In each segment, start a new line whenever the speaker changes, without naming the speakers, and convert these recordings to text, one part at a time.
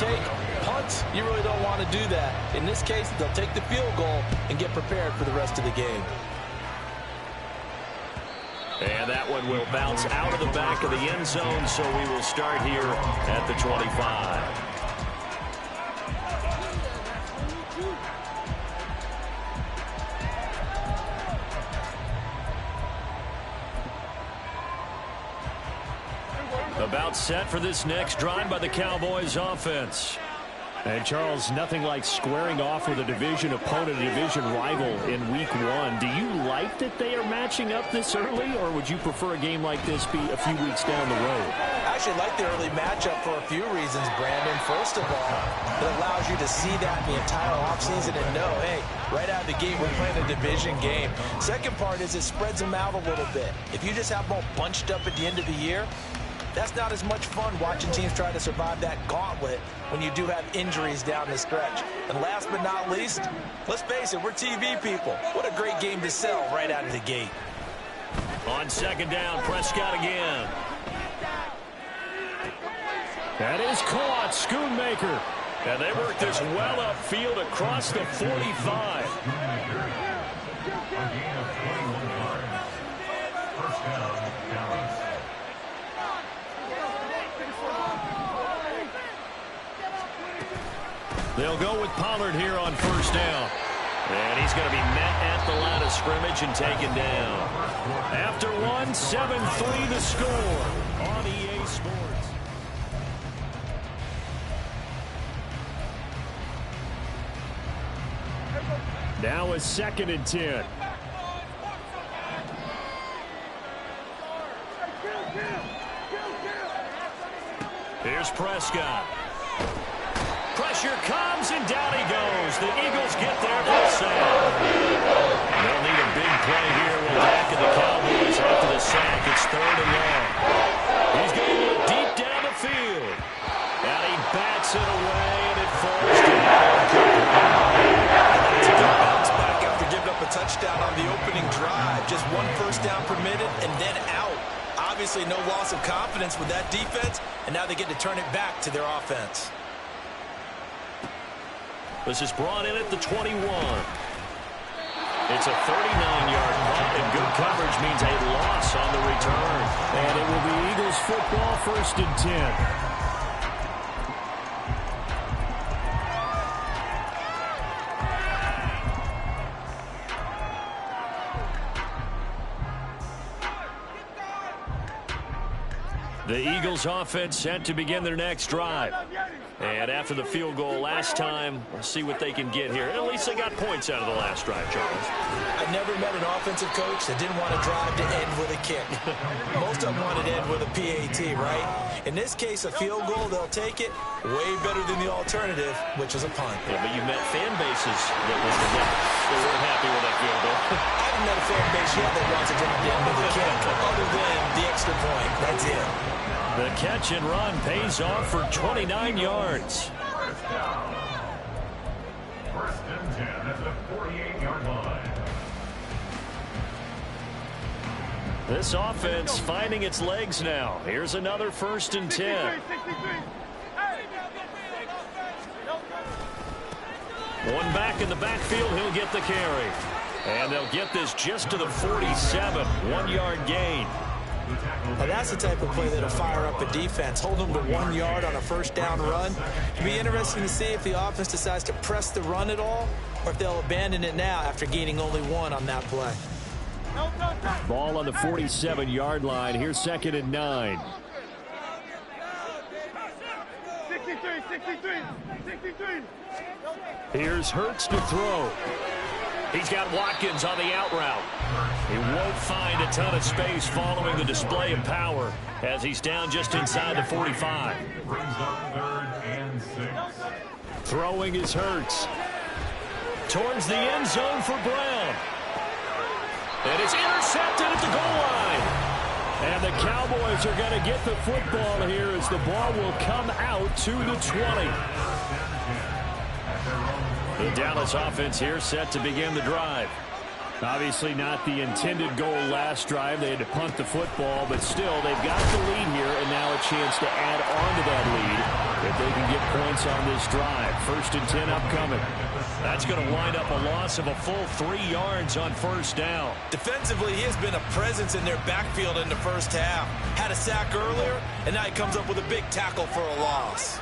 take. Punts, you really don't want to do that. In this case, they'll take the field goal and get prepared for the rest of the game.
And that one will bounce out of the back of the end zone, so we will start here at the 25. About set for this next drive by the Cowboys offense. And Charles, nothing like squaring off with a division opponent, a division rival in week 1. Do you like that they are matching up this early, or would you prefer a game like this be a few weeks down the road?
I actually like the early matchup for a few reasons, Brandon. First of all, it allows you to see that the entire offseason and know, hey, right out of the gate, we're playing a division game. Second part is it spreads them out a little bit. If you just have them all bunched up at the end of the year, that's not as much fun watching teams try to survive that gauntlet when you do have injuries down the stretch. And last but not least, let's face it, we're TV people. What a great game to sell right out of the gate.
On second down, Prescott again. That is caught, Schoonmaker. And they work this well upfield across the 45. They'll go with Pollard here on first down. And he's going to be met at the line of scrimmage and taken down. After one, 7-3 the score on EA Sports. Now a 2nd and 10. Here's Prescott. Pressure comes, and down he goes. The Eagles get there for a sack. They'll need a big play here with back of the Cowboys after the sack. It's 3rd and long. He's going to look deep down the field. And he bats it away, and it falls down.
It's a good bounce back after giving up a touchdown on the opening drive. Just one first down permitted, and then out. Obviously, no loss of confidence with that defense, and now they get to turn it back to their offense.
This is brought in at the 21. It's a 39-yard punt, and good coverage means a loss on the return. And it will be Eagles football, 1st and 10. The Eagles offense set to begin their next drive. And after the field goal last time, we'll see what they can get here. At least they got points out of the last drive, Charles.
I never met an offensive coach that didn't want to drive to end with a kick. Most of them wanted to end with a PAT, right? In this case, a field goal, they'll take it. Way better than the alternative, which is a punt.
Yeah, but you met fan bases that weren't happy with that field goal.
I haven't met a fan base yet that wants to drive to end with a kick, other than the extra point. That's it.
The catch and run pays off for 29 yards.
1st and 10 at the 48-yard line.
This offense finding its legs now. Here's another 1st and 10. One back in the backfield, he'll get the carry. And they'll get this just to the 47, 1-yard gain.
Now that's the type of play that'll fire up a defense. Hold them to 1 yard on a first down run. It'll be interesting to see if the offense decides to press the run at all, or if they'll abandon it now after gaining only 1 on that play.
Ball on the 47-yard line. Here's 2nd and 9.
63.
Here's Hurts to throw. He's got Watkins on the out route. He won't find a ton of space following the display of power as he's down just inside the 45.
Brings up 3rd and 6.
Throwing is Hurts. Towards the end zone for Brown. And it's intercepted at the goal line. And the Cowboys are going to get the football here as the ball will come out to the 20. The Dallas offense here set to begin the drive. Obviously not the intended goal last drive. They had to punt the football, but still, they've got the lead here, and now a chance to add on to that lead if they can get points on this drive. 1st and 10 upcoming. That's going to wind up a loss of a full 3 yards on 1st down.
Defensively, he has been a presence in their backfield in the first half. Had a sack earlier, and now he comes up with a big tackle for a loss.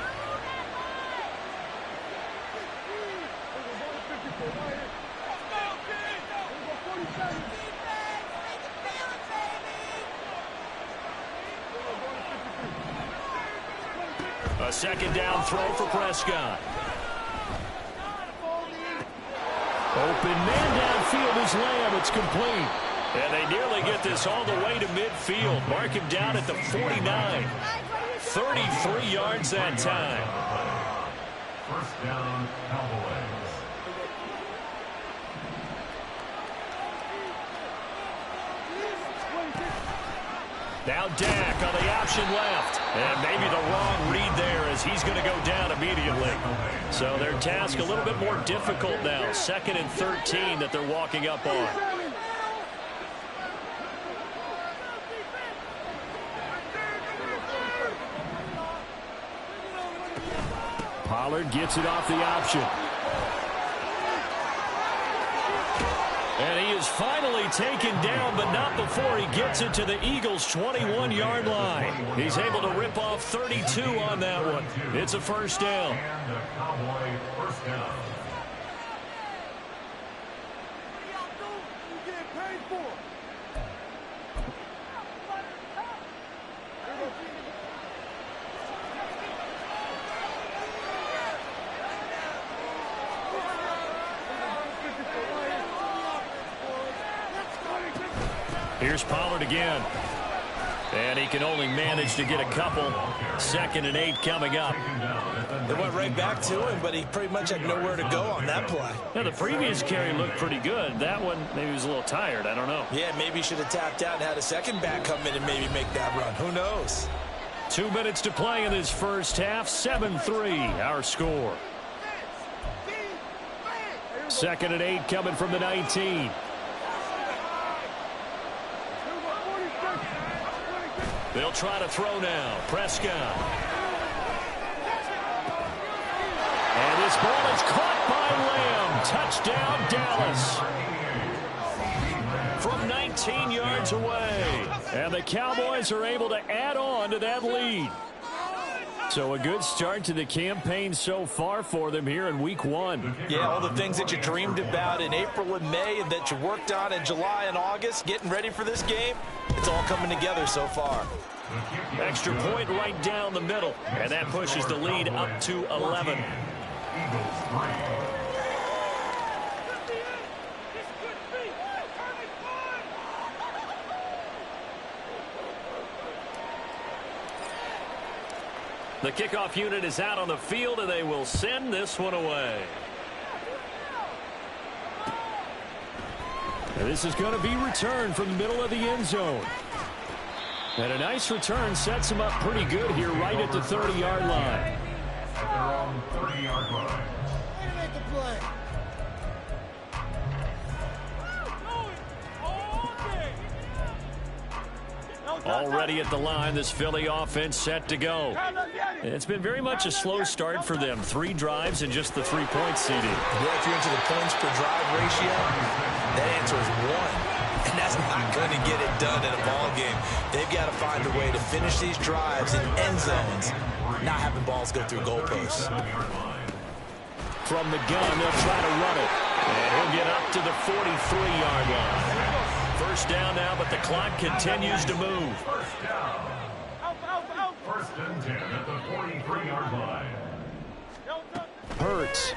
A 2nd down throw for Prescott. Open man downfield is Lamb. It's complete. And they nearly get this all the way to midfield. Mark him down at the 49. 33 yards that time.
1st down, Cowboys.
Now Dak on the option left. And maybe the wrong read there as he's going to go down immediately. So their task a little bit more difficult now. 2nd and 13 that they're walking up on. Pollard gets it off the option. And he is finally taken down, but not before he gets it to the Eagles' 21-yard line. He's able to rip off 32 on that one. It's a 1st down.
And the Cowboy 1st down.
Here's Pollard again. And he can only manage to get a couple. 2nd and 8 coming up.
They went right back to him, but he pretty much had nowhere to go on that play.
Now, the previous carry looked pretty good. That one, maybe he was a little tired. I don't know.
Yeah, maybe he should have tapped out and had a second back come in and maybe make that run. Who knows?
2 minutes to play in this first half. 7-3, our score. 2nd and 8 coming from the 19. They'll try to throw now. Prescott. And this ball is caught by Lamb. Touchdown, Dallas. From 19 yards away. And the Cowboys are able to add on to that lead. So a good start to the campaign so far for them here in week 1.
Yeah, all the things that you dreamed about in April and May and that you worked on in July and August, getting ready for this game, it's all coming together so far.
Extra point right down the middle. And that pushes the lead up to 11. The kickoff unit is out on the field, and they will send this one away. And this is going to be returned from the middle of the end zone. And a nice return sets him up pretty good here right at the 30-yard line.
At their own 30-yard line.
Already at the line, this Philly offense set to go. It's been very much a slow start for them. 3 drives and just the 3-point seeding.
Yeah, if you're into the points per drive ratio, that answer is 1. And that's not going to get it done in a ball game. They've got to find a way to finish these drives in end zones, not having balls go through goalposts.
From the gun, they'll try to run it. And he'll get up to the 43-yard line. 1st down now, but the clock continues to move.
1st down. 1st and 10 at the 43-yard line.
Hurts.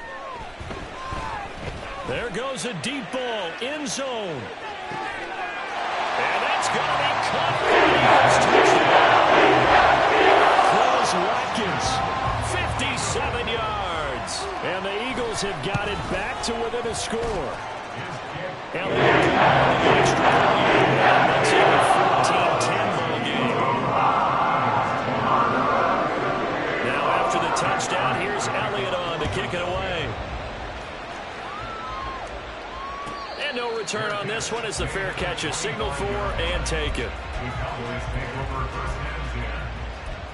There goes a deep ball, end zone. And that's going to be caught for the Eagles touchdown. Watkins, 57 yards. And the Eagles have got it back to within a score. Elliott, the extra point, and that's a 14-10 ball game. Now after the touchdown, here's Elliott on to kick it away. And no return on this one as the fair catch is signaled for and taken.
The Cowboys take over first and 10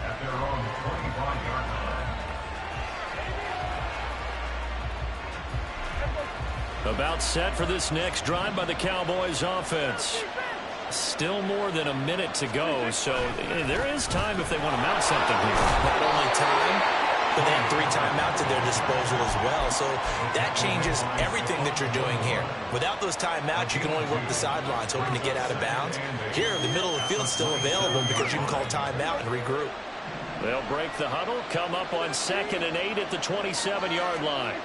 at their own 25-yard line.
About set for this next drive by the Cowboys offense. Still more than a minute to go, so there is time if they want to mount something here.
Not only time, but they have 3 timeouts at their disposal as well. So that changes everything that you're doing here. Without those timeouts, you can only work the sidelines, hoping to get out of bounds. Here, the middle of the field is still available because you can call timeout and regroup.
They'll break the huddle, come up on 2nd and 8 at the 27-yard line.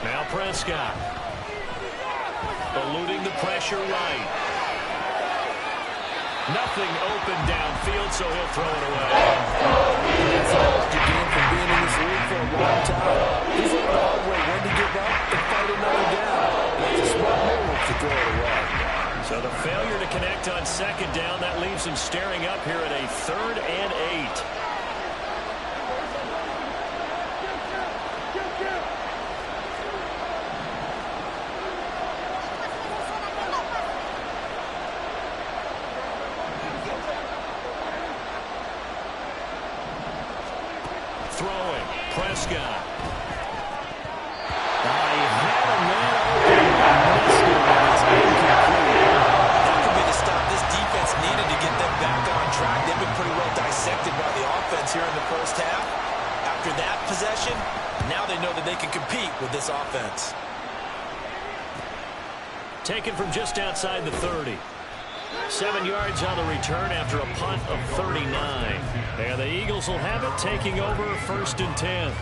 Now Prescott. Eluding the pressure right. Nothing open downfield, so he'll throw it away.
That's all you gain from being in this league for a long time. He's a dog way when to give up and fight another down. That's a smart move to throw it away.
So the failure to connect on 2nd down, that leaves him staring up here at a 3rd and 8. Throwing, Prescott. He had a man open. Missed it. It's incomplete.
That could be the stop this defense needed to get them back on track. They've been pretty well dissected by the offense here in the first half. After that possession, now they know that they can compete with this offense.
Taken from just outside the 30. 7 yards on the return after a punt of 39. And the Eagles will have it, taking over 1st and 10.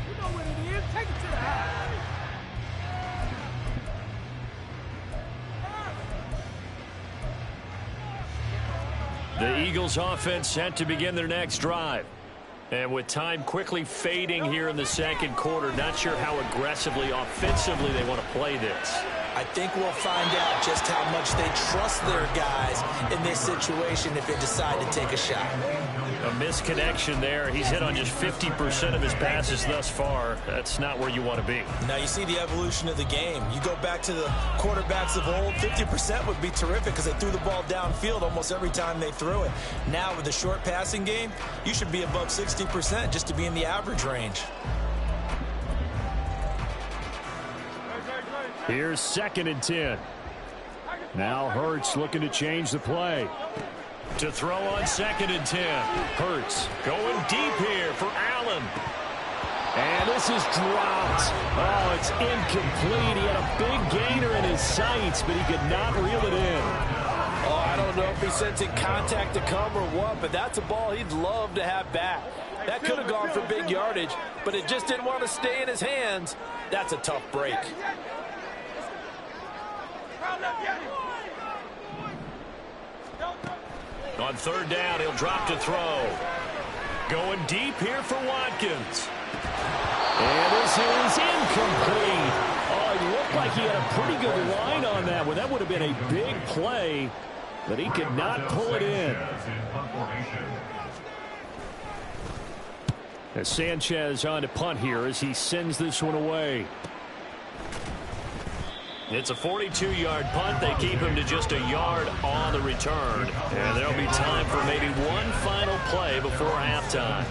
You know what it is. Take it to the house.
The Eagles offense set to begin their next drive. And with time quickly fading here in the 2nd quarter, not sure how aggressively, offensively they want to play this.
I think we'll find out just how much they trust their guys in this situation if they decide to take a shot.
A misconnection there. He's hit on just 50% of his passes thus far. That's not where you want to be.
Now you see the evolution of the game. You go back to the quarterbacks of old, 50% would be terrific because they threw the ball downfield almost every time they threw it. Now with the short passing game, you should be above 60% just to be in the average range.
Here's 2nd and 10. Now Hurts looking to change the play. To throw on 2nd and 10. Hurts going deep here for Allen. And this is dropped. Oh, it's incomplete. He had a big gainer in his sights, but he could not reel it in.
Oh, I don't know if he's sensing contact to come or what, but that's a ball he'd love to have back. That could have gone for big yardage, but it just didn't want to stay in his hands. That's a tough break.
On 3rd down, he'll drop to throw. Going deep here for Watkins. And this is incomplete. Oh, it looked like he had a pretty good line on that one. That would have been a big play, but he could not pull it in. As Sanchez on to punt here as he sends this one away. It's a 42-yard punt. They keep him to just a yard on the return. And there'll be time for maybe one final play before halftime.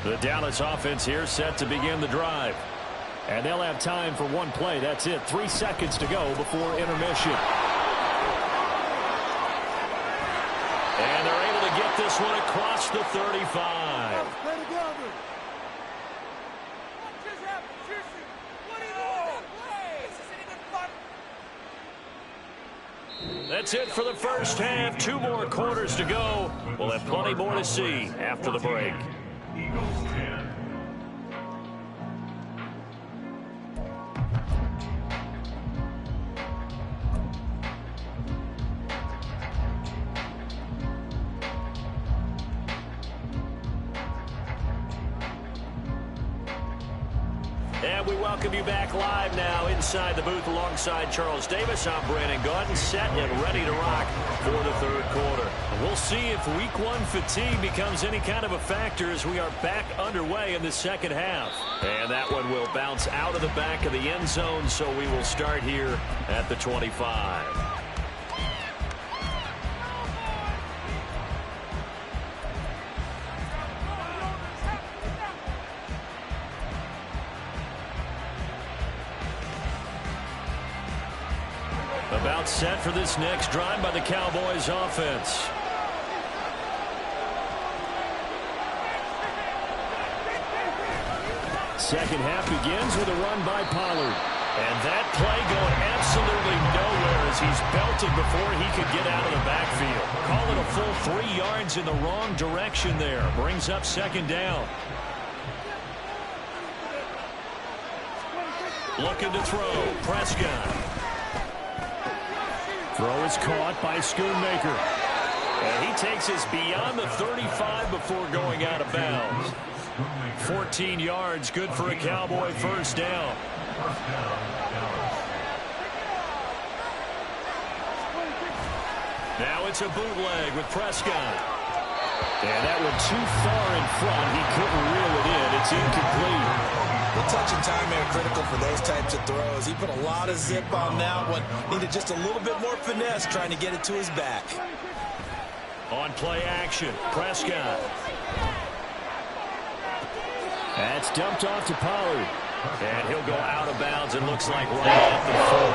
The Dallas offense here set to begin the drive. And they'll have time for one play. That's it. 3 seconds to go before intermission. And they're able to get this one across the 35. That's it for the first half. 2 more quarters to go. We'll have plenty more to see after the break.
Eagles 10.
And we welcome you back live now inside the booth alongside Charles Davis. I'm Brandon Gaudin, set and ready to rock for the third quarter. We'll see if week one fatigue becomes any kind of a factor as we are back underway in the second half. And that one will bounce out of the back of the end zone, so we will start here at the 25. About set for this next drive by the Cowboys offense. Second half begins with a run by Pollard. And that play going absolutely nowhere as he's belted before he could get out of the backfield. Call it a full 3 yards in the wrong direction there. Brings up second down. Looking to throw. Prescott. Throw is caught by Schoonmaker. And he takes us beyond the 35 before going out of bounds. 14 yards, good for a Cowboy first down. Now it's a bootleg with Prescott. And that one too far in front. He couldn't reel it in. It's incomplete.
The touch and time are critical for those types of throws. He put a lot of zip on that one. Needed just a little bit more finesse trying to get it to his back.
On play action, Prescott. That's dumped off to Pollard. And he'll go out of bounds, it looks like right at the 4.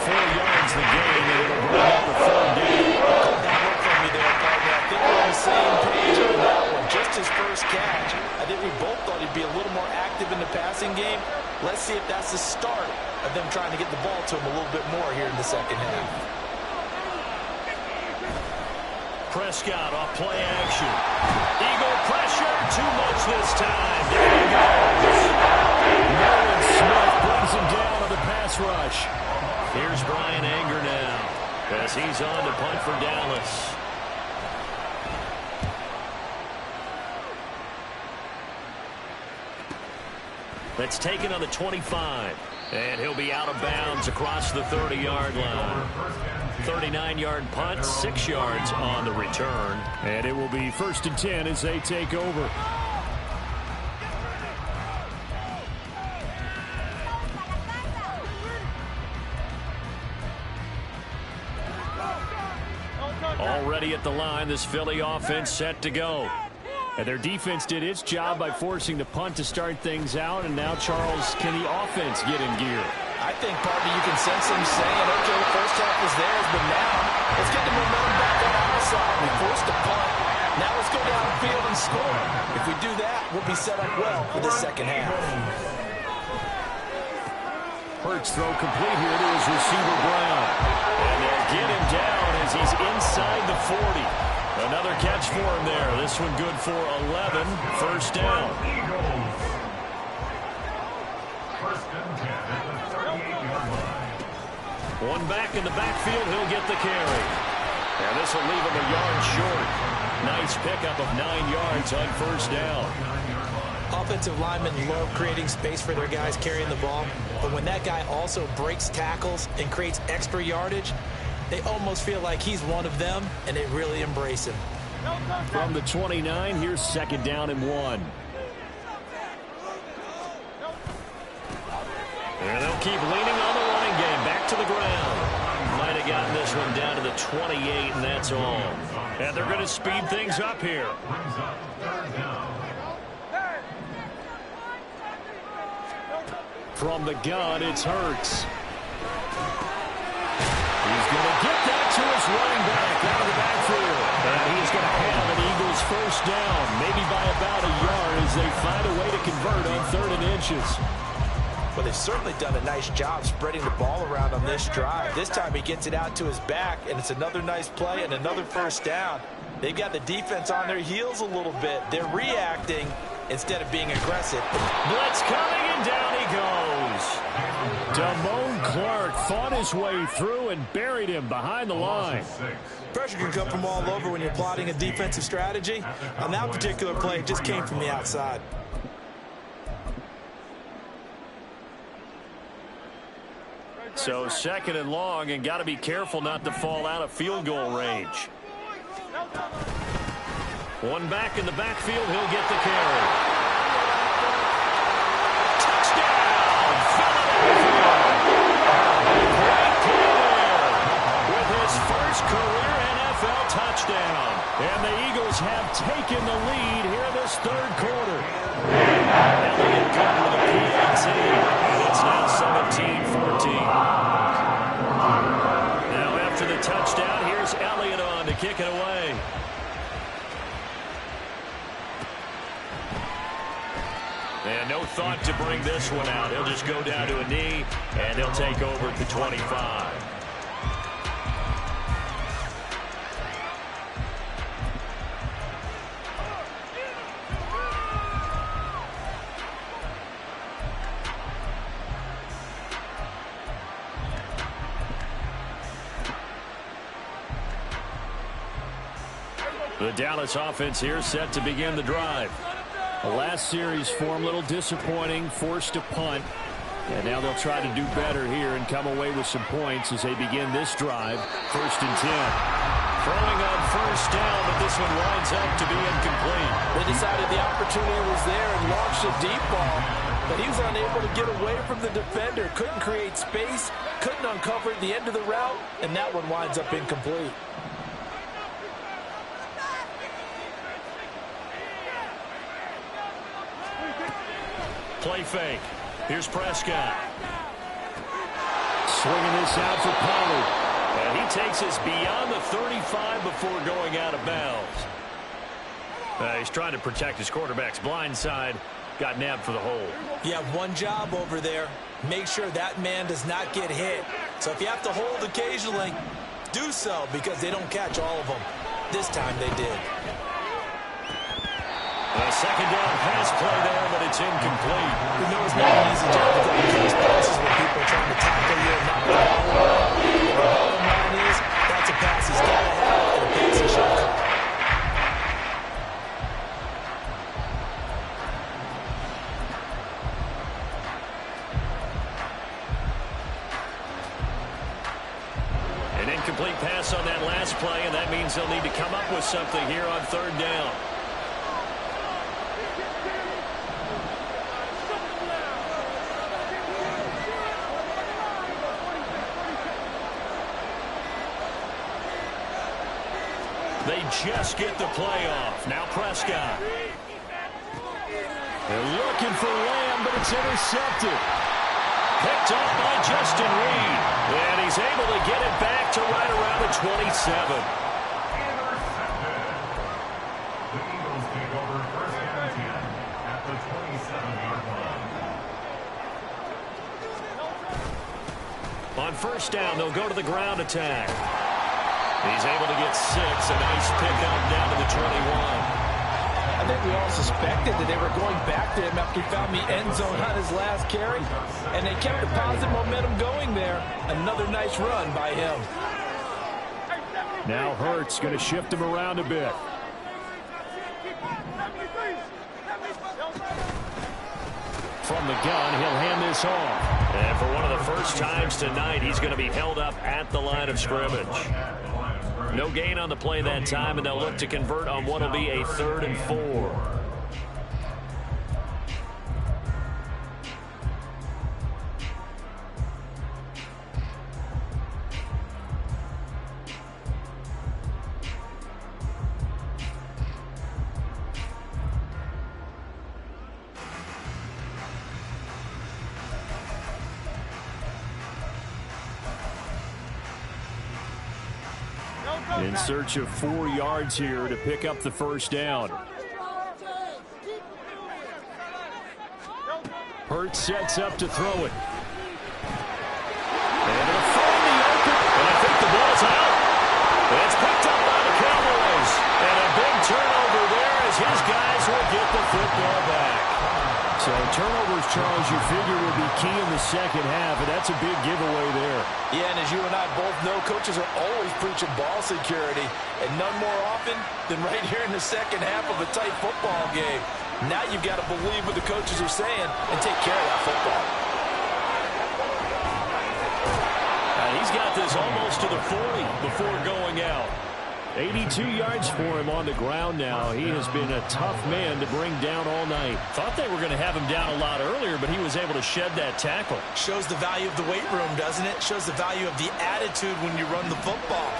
4 yards the game, and it'll bring up the third down.
That work from me there, partner. I think we're on the same page on that one. Just his first catch. I think we both thought he'd be a little more active in the passing game. Let's see if that's the start of them trying to get the ball to him a little bit more here in the second half.
Prescott off play action. Eagle pressure, too much this time. There he goes. Nolan Smith brings him down on the pass rush. Here's Brian Anger now as he's on to punt for Dallas. That's taken on the 25. And he'll be out of bounds across the 30-yard line. 39-yard punt, 6 yards on the return. And it will be 1st and 10 as they take over. Already at the line, this Philly offense set to go. And their defense did its job by forcing the punt to start things out. And now, Charles, can the offense get in gear?
I think, partner, you can sense them saying, okay, the first half was theirs, but now let's get the momentum back on our side. We forced a punt. Now let's go downfield and score. If we do that, we'll be set up well for the second half.
Hurts throw complete here to his receiver, Brown. And they'll get him down as he's inside the 40. Another catch for him there. This one good for 11. First down. One back in the backfield. He'll get the carry. And this will leave him a yard short. Nice pickup of 9 yards on first down.
Offensive linemen love creating space for their guys carrying the ball. But when that guy also breaks tackles and creates extra yardage, they almost feel like he's one of them, and they really embrace him.
From the 29, here's second down and 1. And they'll keep leaning on the running game. Back to the ground. Might have gotten this one down to the 28, and that's all. And they're going to speed things up here. From the gun, it's Hurts. He's going to get that to his running back out of the backfield. And he's going to have an Eagles first down, maybe by about a yard as they find a way to convert on 3rd and inches.
Well, they've certainly done a nice job spreading the ball around on this drive. This time he gets it out to his back, and it's another nice play and another first down. They've got the defense on their heels a little bit. They're reacting instead of being aggressive.
Blitz coming, and down he goes. Damone Clark fought his way through and buried him behind the line.
Pressure can come from all over when you're plotting a defensive strategy. On that particular play, it just came from the outside.
So 2nd and long, and got to be careful not to fall out of field goal range. One back in the backfield, he'll get the carry. Touchdown, Philadelphia! Great play there with his first career NFL touchdown. And the Eagles have taken the lead here this 3rd quarter. Elliott good with a PAT. It's now 17-14. Now after the touchdown, here's Elliott on to kick it away. And no thought to bring this one out. He'll just go down to a knee, and he'll take over at the 25. The Dallas offense here set to begin the drive. The last series form a little disappointing, forced a punt. And now they'll try to do better here and come away with some points as they begin this drive. 1st and 10. Throwing on 1st down, but this one winds up to be incomplete.
They decided the opportunity was there and launched a deep ball, but he was unable to get away from the defender. Couldn't create space, couldn't uncover the end of the route, and that one winds up incomplete.
Play fake. Here's Prescott. Swinging this out for Pollard. And he takes us beyond the 35 before going out of bounds. He's trying to protect his quarterback's blind side. Got nabbed for the hold.
You have one job over there. Make sure that man does not get hit. So if you have to hold occasionally, do so because they don't catch all of them. This time they did.
A 2nd down pass play there, but it's incomplete.
You know it's not an easy job to throw these passes when people are trying to tackle you and knock the ball away. The bottom line is, that's a pass he's got to have, and a pass he should caught.
An incomplete pass on that last play, and that means they'll need to come up with something here on 3rd down. They just get the play off. Now Prescott. They're looking for Lamb, but it's intercepted. Picked off by Justin Reed. And he's able to get it back to right around the 27.
Intercepted. The Eagles take over 1st and 10 at the 27-yard line.
On 1st down, they'll go to the ground attack. He's able to get 6. A nice pickup down to the 21.
I think we all suspected that they were going back to him after he found the end zone on his last carry, and they kept the positive momentum going there. Another nice run by him.
Now Hurts going to shift him around a bit. From the gun, he'll hand this off. And for one of the first times tonight, he's going to be held up at the line of scrimmage. No gain on the play that time, and they'll look to convert on what will be a 3rd and 4. In search of 4 yards here to pick up the 1st down. Hurts sets up to throw it. And it'll find the open. And I think the ball's out. It's picked up by the Cowboys. And a big turnover there as his guys will get the football back. So turnovers, Charles, you figure will be key in the 2nd half, and that's a big giveaway there.
Yeah, and as you and I both know, coaches are always preaching ball security, and none more often than right here in the 2nd half of a tight football game. Now you've got to believe what the coaches are saying and take care of that football.
He's got this almost to the 40 before going out.
82 yards for him on the ground now. He has been a tough man to bring down all night.
Thought they were going to have him down a lot earlier, but he was able to shed that tackle.
Shows the value of the weight room, doesn't it? Shows the value of the attitude when you run the football.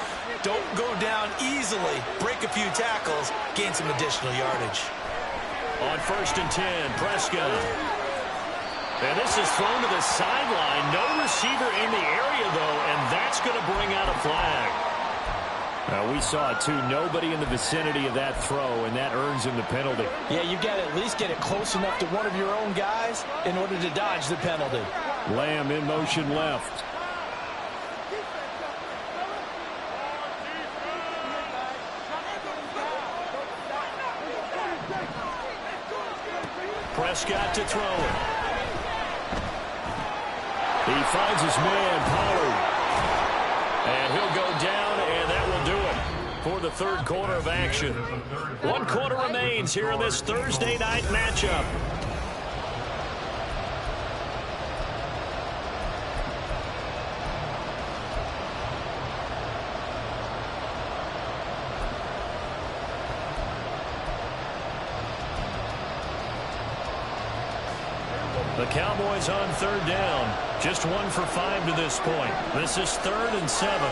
Don't go down easily. Break a few tackles. Gain some additional yardage.
On 1st and 10, Prescott. And this is thrown to the sideline. No receiver in the area, though, and that's going to bring out a flag.
We saw it, too. Nobody in the vicinity of that throw, and that earns him the penalty.
Yeah, you got to at least get it close enough to one of your own guys in order to dodge the penalty.
Lamb in motion left.
Prescott to throw it.
He finds his man, Pollard.
And he'll go down, and that will do it for the third quarter of action. 1 quarter remains here in this Thursday night matchup. The Cowboys on 3rd down. Just 1 for 5 to this point. This is 3rd and 7.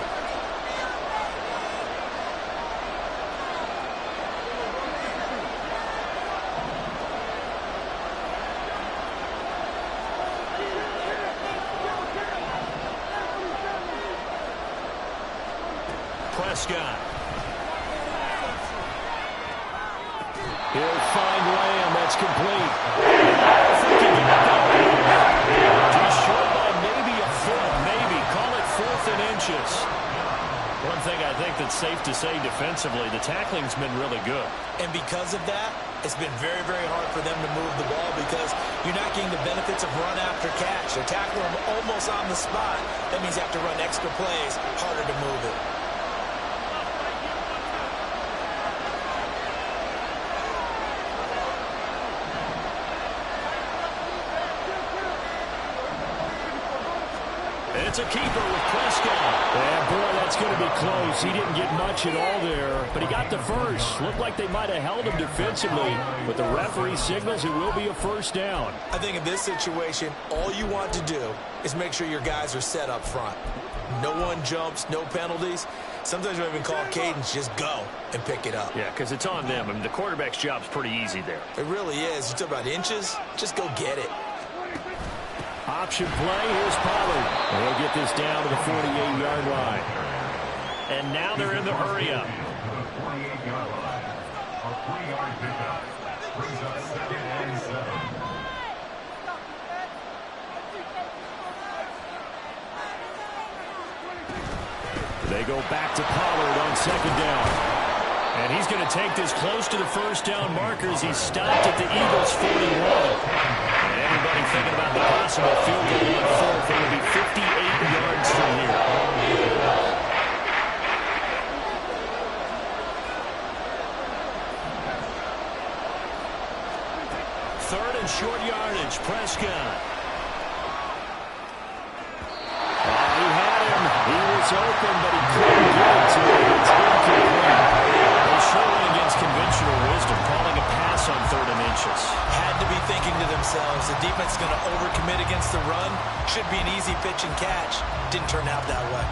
Prescott.
He'll find Lamb. That's complete.
Just short by maybe a foot, maybe. Call it 4th and inches. One thing I think that's safe to say defensively, the tackling's been really good.
And because of that, it's been very, very hard for them to move the ball because you're not getting the benefits of run after catch. They're tackling them almost on the spot. That means you have to run extra plays, harder to move it.
It's a keeper with Prescott.
Yeah, boy, that's going to be close. He didn't get much at all there, but he got the first. Looked like they might have held him defensively, but the referee signals it will be a first down.
I think in this situation, all you want to do is make sure your guys are set up front. No one jumps, no penalties. Sometimes we even call cadence, just go and pick it up.
Yeah, because it's on them. I mean, the quarterback's job's pretty easy there.
It really is. You talk about inches, just go get it.
Option play, here's Pollard. They'll get this down to the 48-yard line.
And now they're in the hurry-up.
The 48-yard line. A 3-yard pickup. Brings up 2nd and 7.
They go back to Pollard on 2nd down.
And he's going to take this close to the first down markers. He's stopped at the Eagles' 41. Everybody thinking about the possible field goal on 4th. It will be 58 yards from here. 3rd and short yardage. Prescott.
He had him. He was open, but he couldn't get it to him. It's incomplete.
They sure went against conventional wisdom, calling a pass on 3rd and inches.
Had to be thinking to themselves, the defense is going to overcommit against the run. Should be an easy pitch and catch. Didn't turn out that way.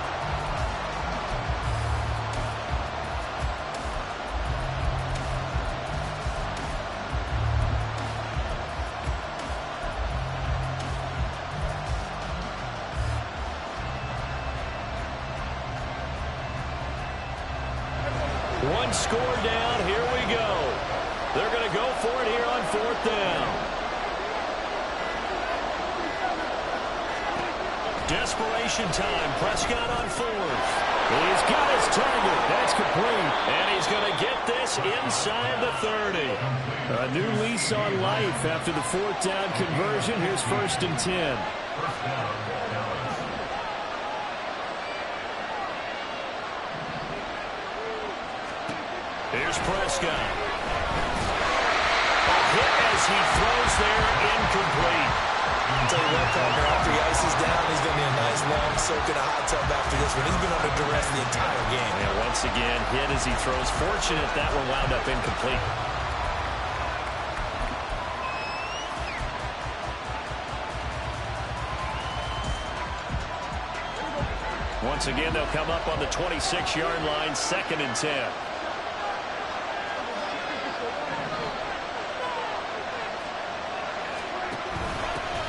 One score down. Here we go. They're going to go for it here on 4th down. Desperation time. Prescott on 4th.
He's got his target. That's complete.
And he's going to get this inside the 30.
A new lease on life after the 4th down conversion. Here's 1st and 10.
First down, Dallas.
Here's Prescott. A hit as he throws there, incomplete.
I'll tell you what, partner, after he ices down, he's going to need a nice long soak in a hot tub after this one. He's been under duress the entire game.
And once again, hit as he throws. Fortunate that one wound up incomplete. Once again, they'll come up on the 26-yard line, 2nd and 10.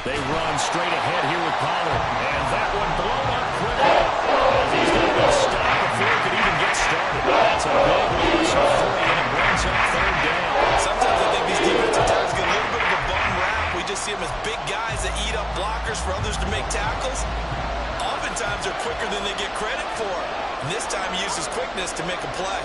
They run straight ahead here with Pollard. And that one blown up quickly. As he's going to stop before he could even get started. That's a big loss of 3, and it brings up 3rd down.
Sometimes I think these defensive tackles get a little bit of a bum rap. We just see them as big guys that eat up blockers for others to make tackles. Oftentimes they're quicker than they get credit for. And this time he uses quickness to make a play.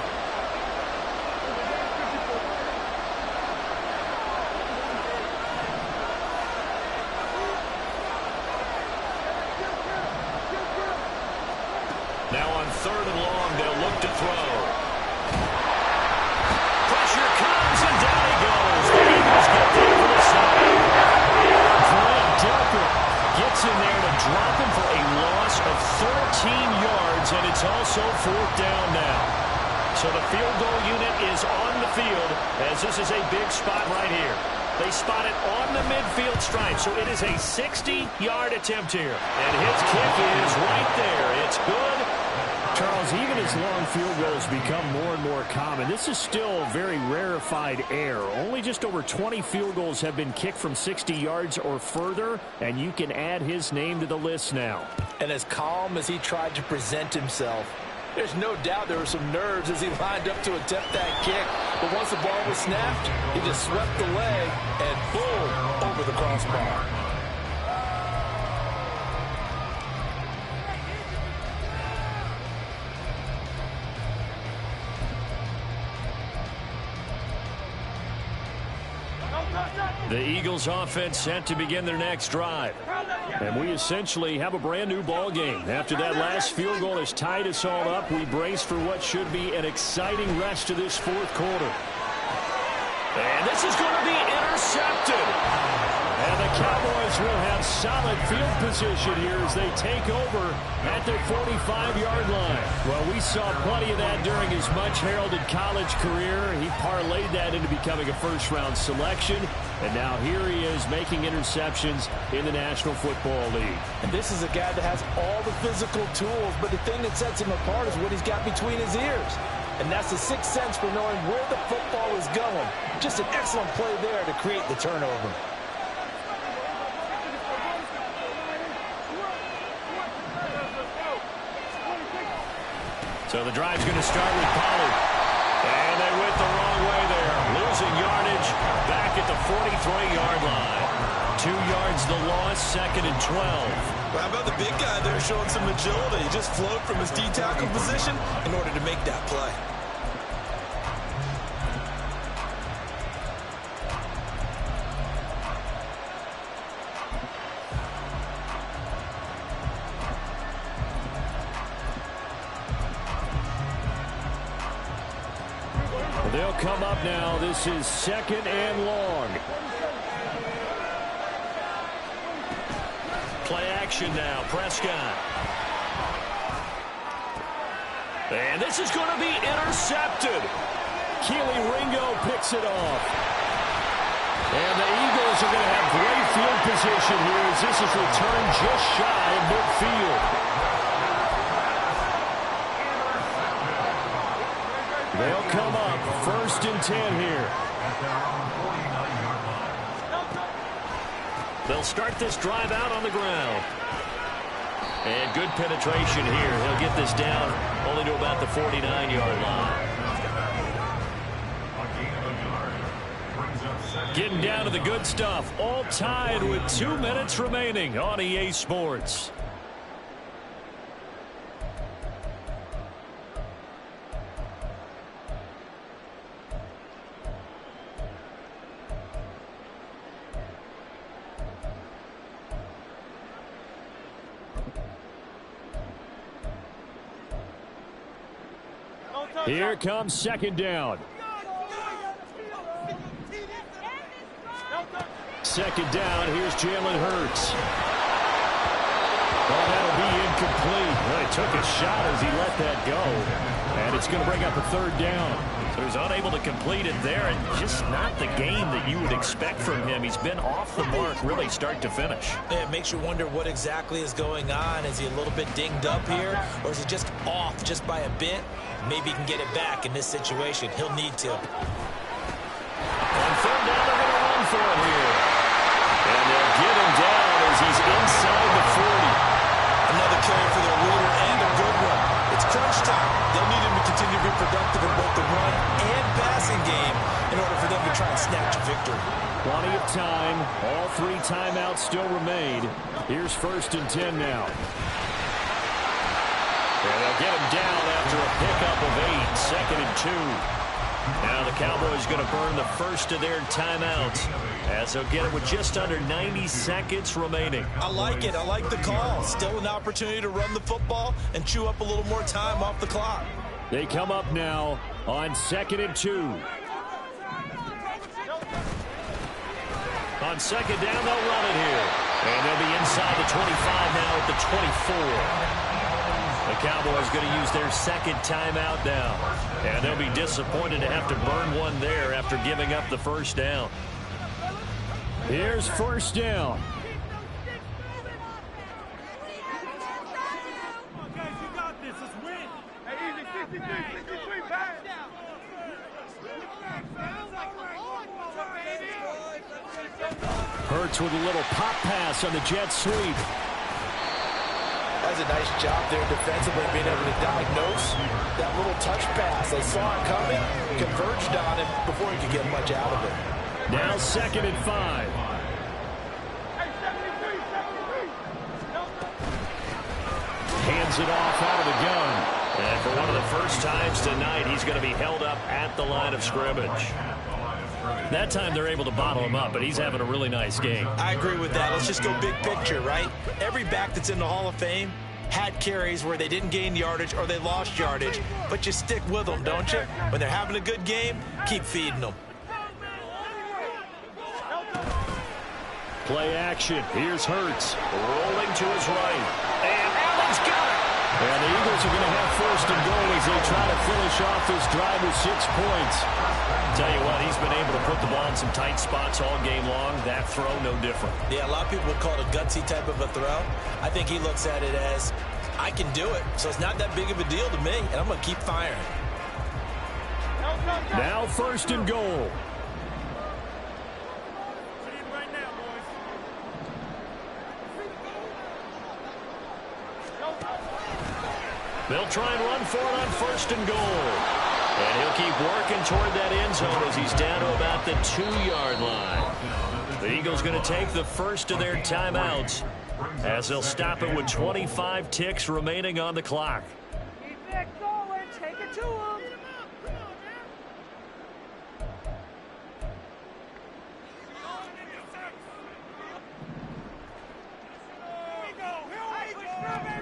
Now on 3rd and long, they'll look to throw. Pressure comes, and down he goes. The Eagles get there for the stop. Grant Delpit gets in there to drop him for a loss of 13 yards, and it's also 4th down now. So the field goal unit is on the field, as this is a big spot right here. They spot it on the midfield stripe, so it is a 60-yard attempt here. And his kick is right there. It's good.
Charles, even as long field goals become more and more common, this is still very rarefied air. Only just over 20 field goals have been kicked from 60 yards or further, and you can add his name to the list now.
And as calm as he tried to present himself, there's no doubt there were some nerves as he lined up to attempt that kick. But once the ball was snapped, he just swept the leg and boom, over the crossbar.
The Eagles offense set to begin their next drive.
And we essentially have a brand new ball game. After that last field goal has tied us all up, we brace for what should be an exciting rest of this 4th quarter.
And this is going to be intercepted.
And the Cowboys will have solid field position here as they take over at their 45-yard line. Well, we saw plenty of that during his much-heralded college career. He parlayed that into becoming a first-round selection. And now here he is making interceptions in the National Football League.
And this is a guy that has all the physical tools, but the thing that sets him apart is what he's got between his ears. And that's the sixth sense for knowing where the football is going. Just an excellent play there to create the turnover.
So the drive's going to start with Pollard. And they went the wrong way there. Losing yardage back at the 43-yard line. 2 yards the loss, 2nd and 12.
Well, how about the big guy there showing some agility? He just flowed from his D-tackle position in order to make that play.
They'll come up now. This is 2nd and long.
Play action now. Prescott. And this is going to be intercepted.
Keely Ringo picks it off. And the Eagles are going to have great field position here as this is returned just shy of midfield. They'll come up 1st and 10 here.
They'll start this drive out on the ground. And good penetration here. He'll get this down only to about the 49-yard line.
Getting down to the good stuff. All tied with 2 minutes remaining on EA Sports. Here comes 2nd down. second down. Here's Jalen Hurts. Oh, that'll be incomplete. Well, he took a shot as he let that go. And it's going to bring up a third down.
So he's unable to complete it there, and just not the game that you would expect from him. He's been off the mark really start to finish.
Yeah, it makes you wonder what exactly is going on. Is he a little bit dinged up here, or is he just off just by a bit? Maybe he can get it back in this situation. He'll need to.
On third down, they're going to run for it here. And they'll get him down as he's inside the 40.
Another carry for their leader, and a good one. It's crunch time. They'll need him to continue to be productive in both the run and passing game in order for them to try and snatch a victory.
Plenty of time. All 3 timeouts still remain. Here's 1st and 10 now.
And they'll get him down after a pickup of 8. 2nd and 2. Now the Cowboys going to burn the first of their timeouts as they'll get it with just under 90 seconds remaining.
I like it. I like the call. Still an opportunity to run the football and chew up a little more time off the clock.
They come up now on 2nd and 2.
On 2nd down, they'll run it here. And they'll be inside the 25 now at the 24. The Cowboys going to use their 2nd timeout now. And they'll be disappointed to have to burn one there after giving up the 1st down.
Here's 1st down. Hurts with a little pop pass on the jet sweep.
That's a nice job there defensively, being able to diagnose that little touch pass. They saw it coming, converged on him before he could get much out of it.
Now 2nd and 5. Hands it off out of the gun.
And for one of the first times tonight, he's going to be held up at the line of scrimmage. That time they're able to bottle him up, but he's having a really nice game.
I agree with that. Let's just go big picture, right? Every back that's in the Hall of Fame had carries where they didn't gain yardage or they lost yardage, but you stick with them, don't you? When they're having a good game, keep feeding them.
Play action. Here's Hurts.
Rolling to his right. And Allen's got it.
And the Eagles are going to have 1st and goal as they try to finish off this drive with 6 points.
Tell you what, he's been able to put the ball in some tight spots all game long. That throw, no different.
Yeah, a lot of people would call it a gutsy type of a throw. I think he looks at it as, I can do it, so it's not that big of a deal to me, and I'm going to keep firing.
Now 1st and goal.
They'll try and run for it on 1st and goal. And he'll keep working toward that end zone as he's down to about the 2-yard line. The Eagles going to take the first of their timeouts as they'll stop it with 25 ticks remaining on the clock.
Keep it going. Take it to him. Here we go.